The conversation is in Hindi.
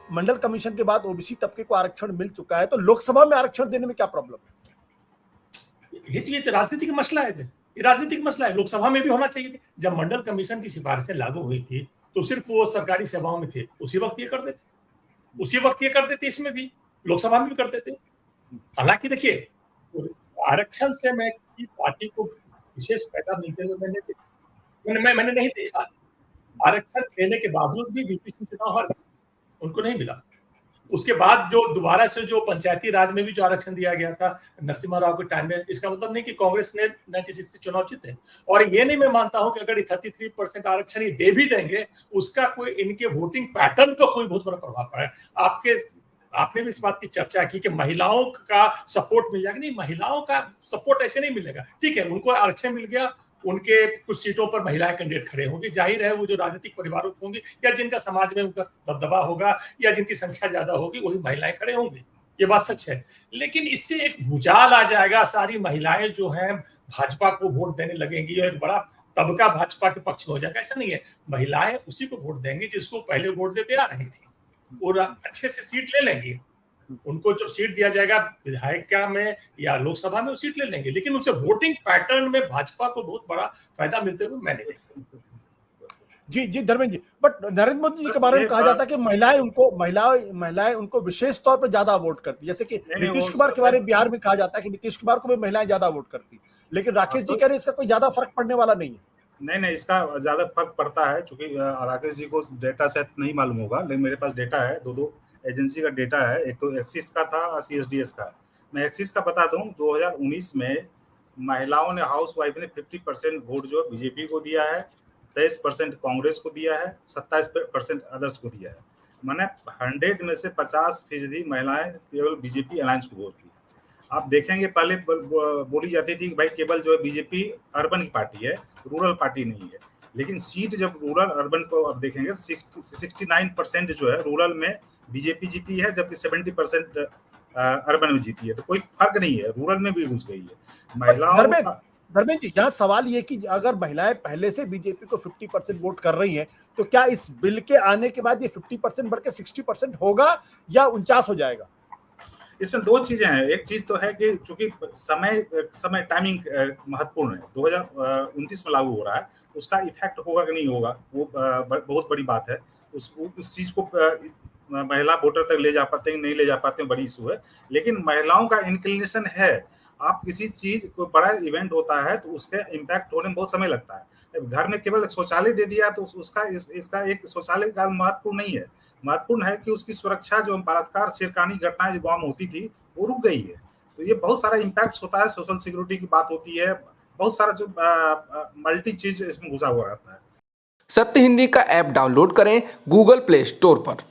मंडल कमीशन के बाद ओबीसी तबके को आरक्षण मिल चुका है, तो लोकसभा में आरक्षण देने में क्या प्रॉब्लम है? ये तो राजनीतिक मसला है, ये राजनीतिक मसला है। लोकसभा में भी होना चाहिए। जब मंडल कमीशन की सिफारिशें लागू हुई थी तो सिर्फ वो सरकारी सेवाओं में थे, उसी वक्त ये कर देते, इसमें भी लोकसभा में भी कर देते। हालांकि देखिए, आरक्षण से मैं किसी पार्टी को विशेष फायदा मिलते हुए मैंने नहीं देखा। आरक्षण देने के बावजूद भी वीपी सिंह चुनाव हार गए, उनको नहीं मिला। उसके बाद जो दोबारा से जो पंचायती राज में भी जो आरक्षण दिया गया था नरसिम्हा राव के टाइम में, इसका मतलब नहीं कि कांग्रेस ने 96 के चुनाव जीते। और ये नहीं मैं मानता हूं कि अगर 33% आरक्षण ये दे भी देंगे, उसका कोई इनके वोटिंग पैटर्न पर कोई बहुत बड़ा प्रभाव पड़ा है। आपने भी इस बात की चर्चा की कि महिलाओं का सपोर्ट मिल जाएगा। नहीं, महिलाओं का सपोर्ट ऐसे नहीं मिलेगा। ठीक है, उनको आरक्षण मिल गया, उनके कुछ सीटों पर महिलाएं कैंडिडेट खड़े होंगे, जाहिर है वो जो राजनीतिक परिवारों होंगे या जिनका समाज में उनका दबदबा होगा या जिनकी संख्या ज्यादा होगी, वही महिलाएं खड़े होंगे। ये बात सच है। लेकिन इससे एक भूचाल आ जाएगा, सारी महिलाएं जो हैं भाजपा को वोट देने लगेंगी और एक बड़ा तबका भाजपा के पक्ष में हो जाएगा। ऐसा नहीं है, महिलाएं उसी को वोट देंगी जिसको पहले वोट देते आ रही थी और अच्छे से सीट ले लेंगी। उनको जब सीट दिया जाएगा विधायिका में या लोकसभा में, वो सीट ले लेंगे। लेकिन उसे वोटिंग पैटर्न में भाजपा को बहुत बड़ा फायदा मिलते हुए मैंने देखा। जी धर्मेंद्र जी, बट नरेंद्र मोदी जी के बारे में कहा जाता है कि महिलाएं उनको विशेष तौर पर ज्यादा वोट करती, जैसे कि नीतीश कुमार के बारे में बिहार में कहा जाता है कि नीतीश कुमार को भी महिलाएं ज्यादा वोट करती, लेकिन राकेश जी कह रहे हैं इसका कोई ज्यादा फर्क पड़ने वाला नहीं है। नहीं, इसका ज्यादा फर्क पड़ता है, क्योंकि राकेश जी को डेटा शायद नहीं मालूम होगा, लेकिन मेरे पास डेटा है, दो एजेंसी का डेटा है। एक तो एक्सिस का था और CSDS का। मैं एक्सिस का बता दूं, 2019 में महिलाओं ने, हाउस वाइफ ने 50% वोट जो बीजेपी को दिया है, 23% कांग्रेस को दिया है, 27% अदर्स को दिया है। मैंने 100 में से 50% महिलाएं केवल बीजेपी अलायंस को वोट दी। आप देखेंगे पहले बोली जाती थी कि भाई केवल जो है बीजेपी अर्बन की पार्टी है, रूरल पार्टी नहीं है। लेकिन सीट जब रूरल अर्बन को आप देखेंगे, 69% जो है रूरल में बीजेपी जीती है, जबकि 70% अर्बन में जीती है। तो कोई फर्क नहीं है, रूरल में भी घुस गई है महिलाओं। धर्मेंद्र जी, यहाँ सवाल ये कि अगर महिलाएं पहले से बीजेपी को 50% वोट कर रही हैं, तो क्या इस बिल के आने के बाद ये 50% बढ़ के 60% होगा या 49 हो जाएगा? इसमें दो चीजें हैं। एक चीज तो है कि चूंकि समय टाइमिंग महत्वपूर्ण है, 2029 में लागू हो रहा है, उसका इफेक्ट होगा कि नहीं होगा वो बहुत बड़ी बात है। उस चीज को महिला वोटर तक ले जा पाते हैं नहीं ले जा पाते हैं, बड़ी इशू है। लेकिन महिलाओं का इंक्लिनेशन है। आप किसी चीज को बड़ा इवेंट होता है तो उसके इम्पैक्ट होने में बहुत समय लगता है। घर में केवल शौचालय दे दिया तो इसका एक शौचालय का महत्वपूर्ण नहीं है। महत्वपूर्ण है कि उसकी सुरक्षा, जो बलात्कार छेड़खानी घटनाएं जो गांव में होती थी वो रुक गई है। तो ये बहुत सारा इम्पैक्ट होता है, सोशल सिक्योरिटी की बात होती है, बहुत सारा जो मल्टी चीज इसमें घुसा हुआ रहता है। सत्य हिंदी का ऐप डाउनलोड करें गूगल प्ले स्टोर पर।